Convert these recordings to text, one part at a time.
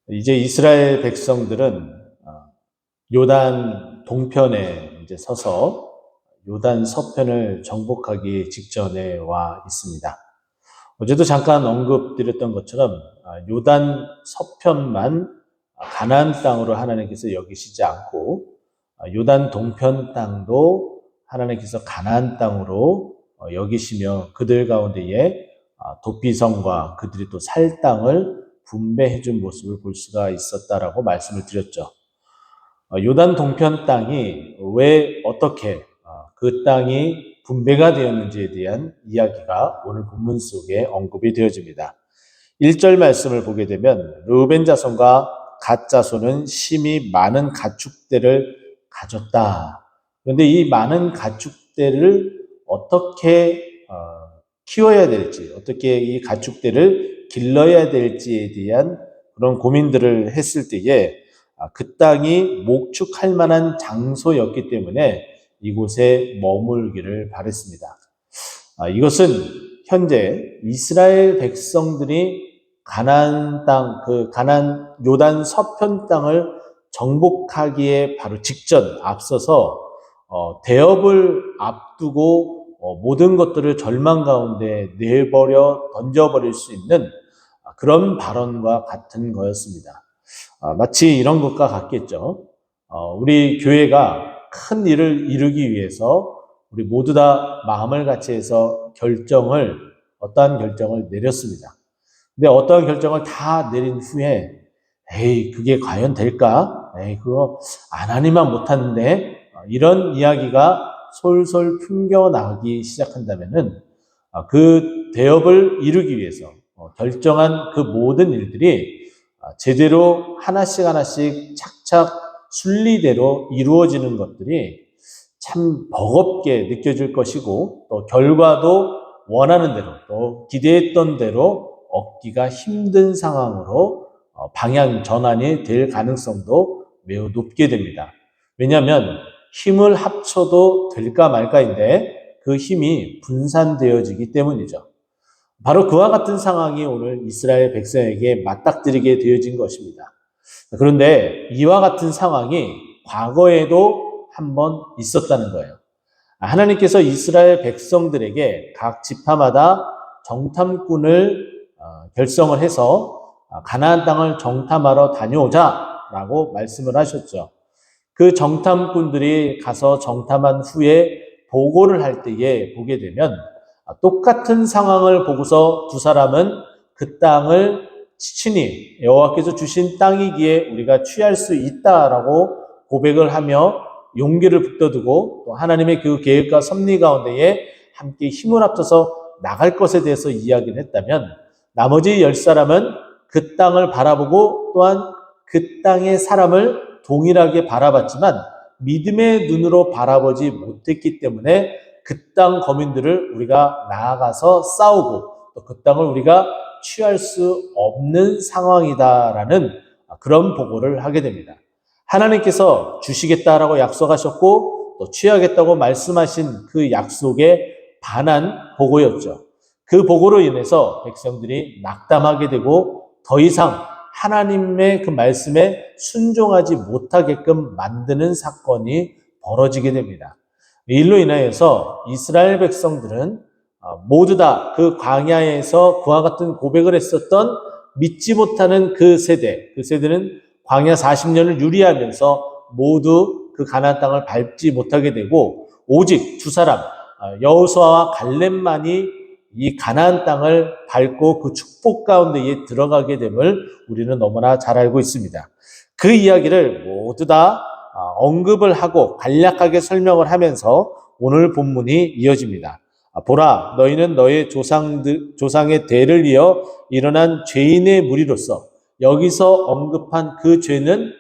이제 이스라엘 백성들은 요단 동편에 이제 서서 요단 서편을 정복하기 직전에 와 있습니다. 어제도 잠깐 언급드렸던 것처럼 요단 서편만 가나안 땅으로 하나님께서 여기시지 않고 요단 동편 땅도 하나님께서 가나안 땅으로 여기시며 그들 가운데에 도피성과 그들이 또 살 땅을 분배해 준 모습을 볼 수가 있었다라고 말씀을 드렸죠. 요단 동편 땅이 왜 어떻게 그 땅이 분배가 되었는지에 대한 이야기가 오늘 본문 속에 언급이 되어집니다. 1절 말씀을 보게 되면 르우벤 자손과 갓 자손은 심히 많은 가축대를 가졌다. 그런데 이 많은 가축대를 어떻게 키워야 될지, 어떻게 이 가축대를 길러야 될지에 대한 그런 고민들을 했을 때에 그 땅이 목축할 만한 장소였기 때문에 이곳에 머물기를 바랬습니다. 이것은 현재 이스라엘 백성들이 가나안 땅, 그 가나안 요단 서편 땅을 정복하기에 바로 직전 앞서서 대업을 앞두고 모든 것들을 절망 가운데 내버려 던져버릴 수 있는 그런 발언과 같은 거였습니다. 마치 이런 것과 같겠죠. 우리 교회가 큰 일을 이루기 위해서 우리 모두 다 마음을 같이 해서 어떠한 결정을 내렸습니다. 근데 어떠한 결정을 다 내린 후에 에이, 그게 과연 될까? 에이, 그거 안 하니만 못하는데 이런 이야기가 솔솔 풍겨나기 시작한다면은 그 대업을 이루기 위해서 결정한 그 모든 일들이 제대로 하나씩 착착 순리대로 이루어지는 것들이 참 버겁게 느껴질 것이고 또 결과도 원하는 대로 또 기대했던 대로 얻기가 힘든 상황으로 방향 전환이 될 가능성도 매우 높게 됩니다. 왜냐하면 힘을 합쳐도 될까 말까인데 그 힘이 분산되어지기 때문이죠. 바로 그와 같은 상황이 오늘 이스라엘 백성에게 맞닥뜨리게 되어진 것입니다. 그런데 이와 같은 상황이 과거에도 한번 있었다는 거예요. 하나님께서 이스라엘 백성들에게 각 지파마다 정탐꾼을 결성을 해서 가나안 땅을 정탐하러 다녀오자라고 말씀을 하셨죠. 그 정탐꾼들이 가서 정탐한 후에 보고를 할 때에 보게 되면 똑같은 상황을 보고서 두 사람은 그 땅을 친히 여호와께서 주신 땅이기에 우리가 취할 수 있다라고 고백을 하며 용기를 북돋우고 또 하나님의 그 계획과 섭리 가운데에 함께 힘을 합쳐서 나갈 것에 대해서 이야기를 했다면 나머지 10사람은 그 땅을 바라보고 또한 그 땅의 사람을 동일하게 바라봤지만 믿음의 눈으로 바라보지 못했기 때문에 그 땅 거민들을 우리가 나아가서 싸우고 또 그 땅을 우리가 취할 수 없는 상황이다라는 그런 보고를 하게 됩니다. 하나님께서 주시겠다라고 약속하셨고 또 취하겠다고 말씀하신 그 약속에 반한 보고였죠. 그 보고로 인해서 백성들이 낙담하게 되고 더 이상 하나님의 그 말씀에 순종하지 못하게끔 만드는 사건이 벌어지게 됩니다. 이 일로 인하여서 이스라엘 백성들은 모두 다 그 광야에서 그와 같은 고백을 했었던 믿지 못하는 그 세대는 광야 40년을 유리하면서 모두 그 가나안 땅을 밟지 못하게 되고 오직 두 사람 여호수아와 갈렙만이 이 가나안 땅을 밟고 그 축복 가운데에 들어가게 됨을 우리는 너무나 잘 알고 있습니다. 그 이야기를 모두 다 언급을 하고 간략하게 설명을 하면서 오늘 본문이 이어집니다. 보라, 너희는 너의 조상의 대를 이어 일어난 죄인의 무리로서 여기서 언급한 그 죄는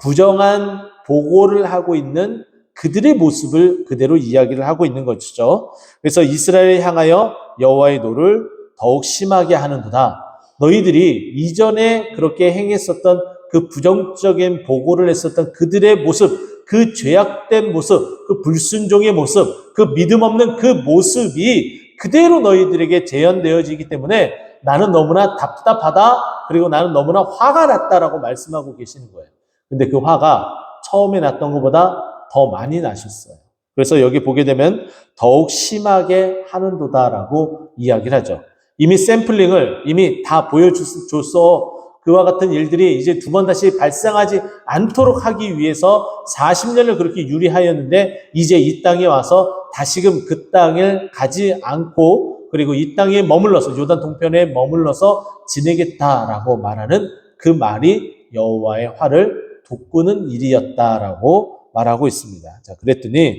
부정한 보고를 하고 있는 그들의 모습을 그대로 이야기를 하고 있는 것이죠. 그래서 이스라엘을 향하여 여호와의 노를 더욱 심하게 하는도다. 너희들이 이전에 그렇게 행했었던 그 부정적인 보고를 했었던 그들의 모습, 그 죄악된 모습, 그 불순종의 모습, 그 믿음 없는 그 모습이 그대로 너희들에게 재현되어지기 때문에 나는 너무나 답답하다. 그리고 나는 너무나 화가 났다라고 말씀하고 계시는 거예요. 근데 그 화가 처음에 났던 것보다 더 많이 나셨어요. 그래서 여기 보게 되면 더욱 심하게 하는도다라고 이야기를 하죠. 이미 샘플링을 이미 다 보여줬어. 그와 같은 일들이 이제 두 번 다시 발생하지 않도록 하기 위해서 40년을 그렇게 유리하였는데 이제 이 땅에 와서 다시금 그 땅을 가지 않고 그리고 이 땅에 머물러서 요단 동편에 머물러서 지내겠다라고 말하는 그 말이 여호와의 화를 돋구는 일이었다라고 말하고 있습니다. 자, 그랬더니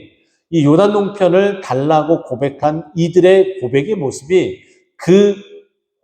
이 요단 동편을 달라고 고백한 이들의 고백의 모습이 그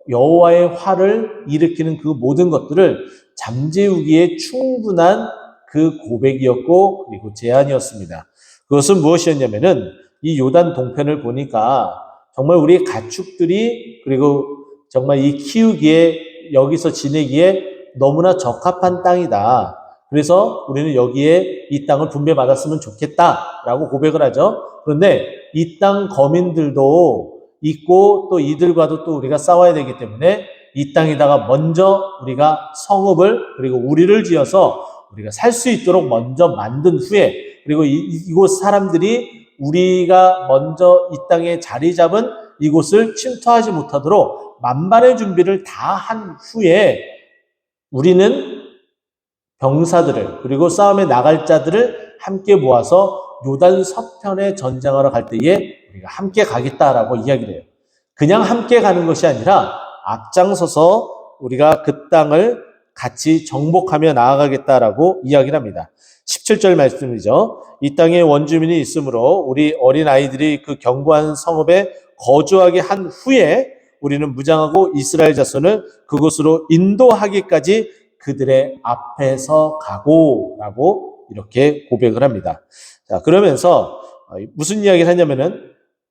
여호와의 화를 일으키는 그 모든 것들을 잠재우기에 충분한 그 고백이었고 그리고 제안이었습니다. 그것은 무엇이었냐면은 이 요단 동편을 보니까 정말 우리 가축들이 그리고 정말 이 키우기에 여기서 지내기에 너무나 적합한 땅이다. 그래서 우리는 여기에 이 땅을 분배받았으면 좋겠다라고 고백을 하죠. 그런데 이 땅 거민들도 있고 또 이들과도 또 우리가 싸워야 되기 때문에 이 땅에다가 먼저 우리가 성읍을 그리고 우리를 지어서 우리가 살 수 있도록 먼저 만든 후에 그리고 이곳 사람들이 우리가 먼저 이 땅에 자리 잡은 이곳을 침투하지 못하도록 만반의 준비를 다 한 후에 우리는 병사들을 그리고 싸움에 나갈 자들을 함께 모아서 요단 서편에 전쟁하러 갈 때에 우리가 함께 가겠다라고 이야기를 해요. 그냥 함께 가는 것이 아니라 앞장서서 우리가 그 땅을 같이 정복하며 나아가겠다라고 이야기를 합니다. 17절 말씀이죠. 이 땅에 원주민이 있으므로 우리 어린아이들이 그 견고한 성읍에 거주하게 한 후에 우리는 무장하고 이스라엘 자손을 그곳으로 인도하기까지 그들의 앞에서 가고라고 이렇게 고백을 합니다. 자, 그러면서 무슨 이야기를 하냐면은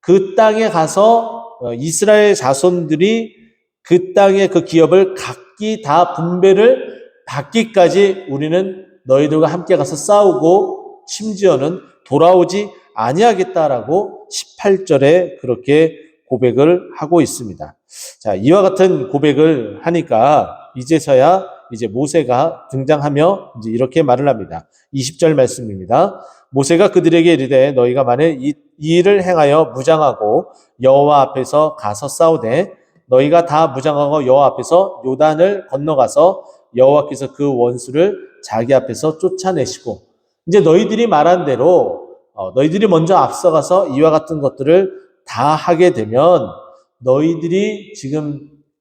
그 땅에 가서 이스라엘 자손들이 그 땅의 그 기업을 각기 다 분배를 받기까지 우리는 너희들과 함께 가서 싸우고 심지어는 돌아오지 아니하겠다라고 18절에 그렇게 고백을 하고 있습니다. 자, 이와 같은 고백을 하니까 이제서야 이제 모세가 등장하며 이제 이렇게 말을 합니다. 20절 말씀입니다. 모세가 그들에게 이르되 너희가 만일 이 일을 행하여 무장하고 여호와 앞에서 가서 싸우되 너희가 다 무장하고 여호와 앞에서 요단을 건너가서 여호와께서 그 원수를 자기 앞에서 쫓아내시고 이제 너희들이 말한 대로 너희들이 먼저 앞서가서 이와 같은 것들을 다 하게 되면 너희들이 지금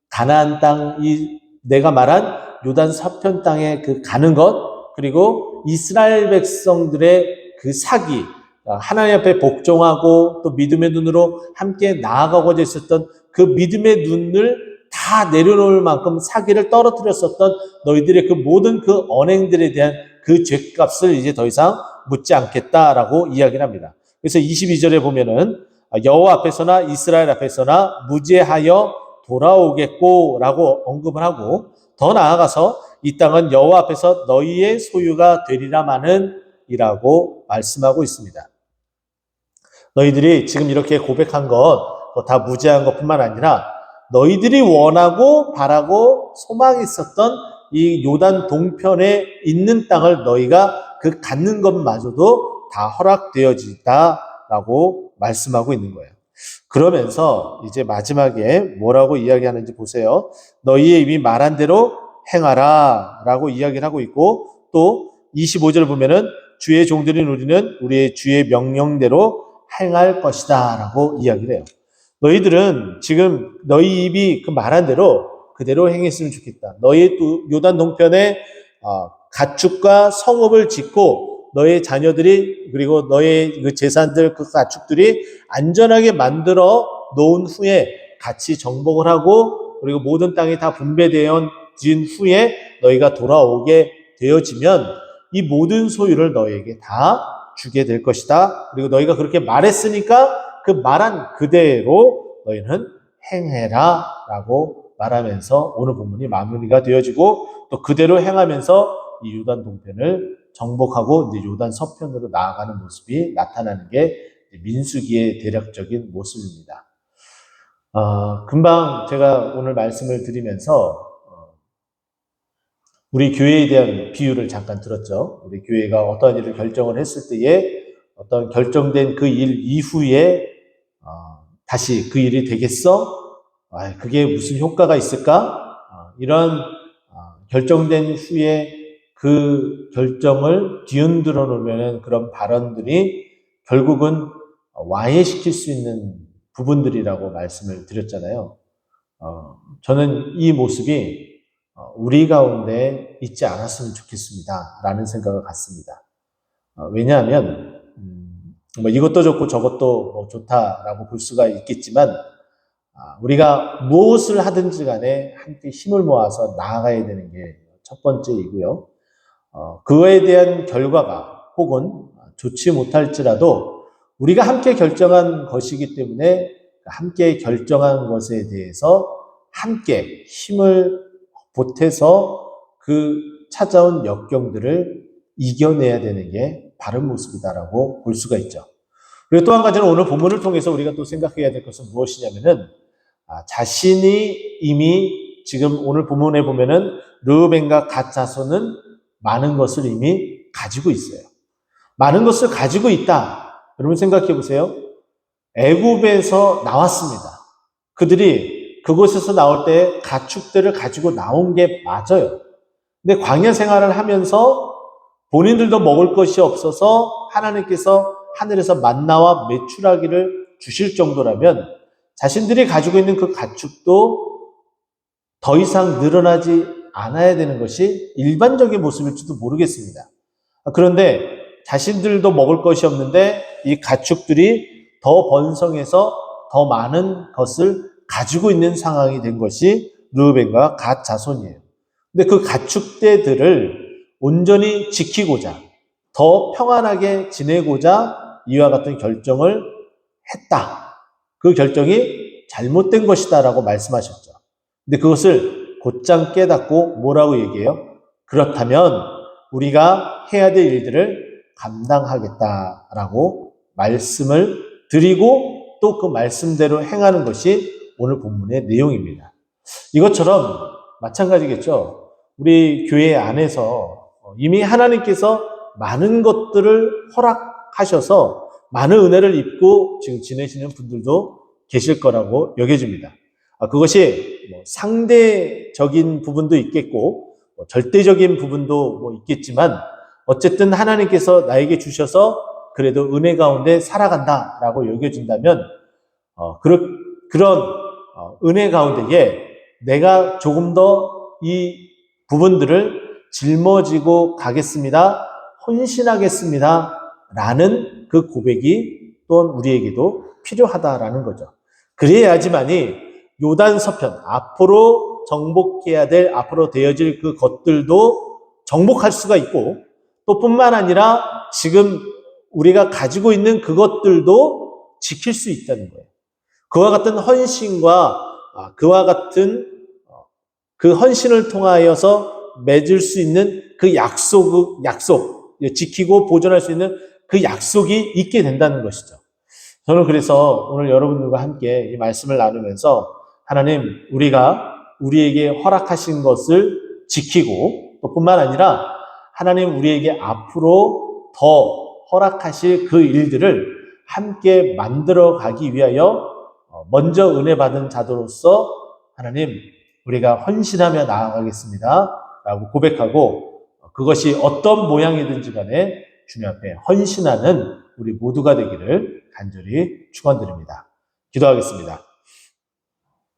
가나안 땅 이 내가 말한 요단 서편 땅에 그 가는 것 그리고 이스라엘 백성들의 그 사기 하나님 앞에 복종하고 또 믿음의 눈으로 함께 나아가고자 했었던 그 믿음의 눈을 다 내려놓을 만큼 사기를 떨어뜨렸었던 너희들의 그 모든 그 언행들에 대한 그 죄값을 이제 더 이상 묻지 않겠다라고 이야기를 합니다. 그래서 22절에 보면은 여호와 앞에서나 이스라엘 앞에서나 무죄하여 돌아오겠고라고 언급을 하고 더 나아가서 이 땅은 여호와 앞에서 너희의 소유가 되리라마는 이라고 말씀하고 있습니다. 너희들이 지금 이렇게 고백한 것 다 무죄한 것뿐만 아니라 너희들이 원하고 바라고 소망이 있었던 이 요단 동편에 있는 땅을 너희가 그 갖는 것마저도 다 허락되어지다라고 말씀하고 있는 거예요. 그러면서 이제 마지막에 뭐라고 이야기하는지 보세요. 너희의 입이 말한 대로 행하라 라고 이야기를 하고 있고 또 25절 보면은 주의 종들인 우리는 우리의 주의 명령대로 행할 것이다 라고 이야기를 해요. 너희들은 지금 너희 입이 그 말한 대로 그대로 행했으면 좋겠다. 너희 요단 동편에 가축과 성읍을 짓고 너의 자녀들이 그리고 너의 그 재산들 그 가축들이 안전하게 만들어 놓은 후에 같이 정복을 하고 그리고 모든 땅이 다 분배되어진 후에 너희가 돌아오게 되어지면 이 모든 소유를 너희에게 다 주게 될 것이다. 그리고 너희가 그렇게 말했으니까 그 말한 그대로 너희는 행해라 라고 말하면서 오늘 본문이 마무리가 되어지고 또 그대로 행하면서 이 요단 동편을 정복하고 이제 요단 서편으로 나아가는 모습이 나타나는 게 민수기의 대략적인 모습입니다. 금방 제가 오늘 말씀을 드리면서 우리 교회에 대한 비유를 잠깐 들었죠. 우리 교회가 어떠한 일을 결정을 했을 때에 어떤 결정된 그 일 이후에 다시 그 일이 되겠어? 그게 무슨 효과가 있을까? 이런 결정된 후에 그 결정을 뒤흔들어 놓으면 그런 발언들이 결국은 와해시킬 수 있는 부분들이라고 말씀을 드렸잖아요. 저는 이 모습이 우리 가운데 있지 않았으면 좋겠습니다. 라는 생각을 갖습니다. 왜냐하면 뭐 이것도 좋고 저것도 뭐 좋다라고 볼 수가 있겠지만 우리가 무엇을 하든지 간에 함께 힘을 모아서 나아가야 되는 게 첫 번째이고요. 그거에 대한 결과가 혹은 좋지 못할지라도 우리가 함께 결정한 것이기 때문에 함께 결정한 것에 대해서 함께 힘을 보태서 그 찾아온 역경들을 이겨내야 되는 게 바른 모습이다라고 볼 수가 있죠. 그리고 또 한 가지는 오늘 본문을 통해서 우리가 또 생각해야 될 것은 무엇이냐면은 자신이 이미 지금 오늘 본문에 보면은 르우벤과 갓 자손은 많은 것을 이미 가지고 있어요. 많은 것을 가지고 있다. 여러분 생각해 보세요. 애굽에서 나왔습니다. 그들이 그곳에서 나올 때 가축들을 가지고 나온 게 맞아요. 근데 광야 생활을 하면서 본인들도 먹을 것이 없어서 하나님께서 하늘에서 만나와 메추라기를 주실 정도라면 자신들이 가지고 있는 그 가축도 더 이상 늘어나지 않아야 되는 것이 일반적인 모습일지도 모르겠습니다. 그런데 자신들도 먹을 것이 없는데 이 가축들이 더 번성해서 더 많은 것을 가지고 있는 상황이 된 것이 르우벤과 갓 자손이에요. 근데 그 가축대들을 온전히 지키고자 더 평안하게 지내고자 이와 같은 결정을 했다. 그 결정이 잘못된 것이다라고 말씀하셨죠. 근데 그것을 곧장 깨닫고 뭐라고 얘기해요? 그렇다면 우리가 해야 될 일들을 감당하겠다라고 말씀을 드리고 또 그 말씀대로 행하는 것이 오늘 본문의 내용입니다. 이것처럼 마찬가지겠죠. 우리 교회 안에서 이미 하나님께서 많은 것들을 허락하셔서 많은 은혜를 입고 지금 지내시는 분들도 계실 거라고 여겨집니다. 그것이 상대적인 부분도 있겠고 절대적인 부분도 있겠지만 어쨌든 하나님께서 나에게 주셔서 그래도 은혜 가운데 살아간다라고 여겨진다면 그런 은혜 가운데에 내가 조금 더 이 부분들을 짊어지고 가겠습니다. 헌신하겠습니다. 라는 그 고백이 또한 우리에게도 필요하다라는 거죠. 그래야지만이 요단 서편, 앞으로 정복해야 될, 앞으로 되어질 그 것들도 정복할 수가 있고 또 뿐만 아니라 지금 우리가 가지고 있는 그것들도 지킬 수 있다는 거예요. 그와 같은 헌신과 그와 같은 그 헌신을 통하여서 맺을 수 있는 그 약속, 지키고 보존할 수 있는 그 약속이 있게 된다는 것이죠. 저는 그래서 오늘 여러분들과 함께 이 말씀을 나누면서 하나님, 우리에게 허락하신 것을 지키고 또 뿐만 아니라 하나님 우리에게 앞으로 더 허락하실 그 일들을 함께 만들어 가기 위하여 먼저 은혜 받은 자들로서 하나님 우리가 헌신하며 나아가겠습니다 라고 고백하고 그것이 어떤 모양이든지 간에 주님 앞에 헌신하는 우리 모두가 되기를 간절히 축원드립니다. 기도하겠습니다.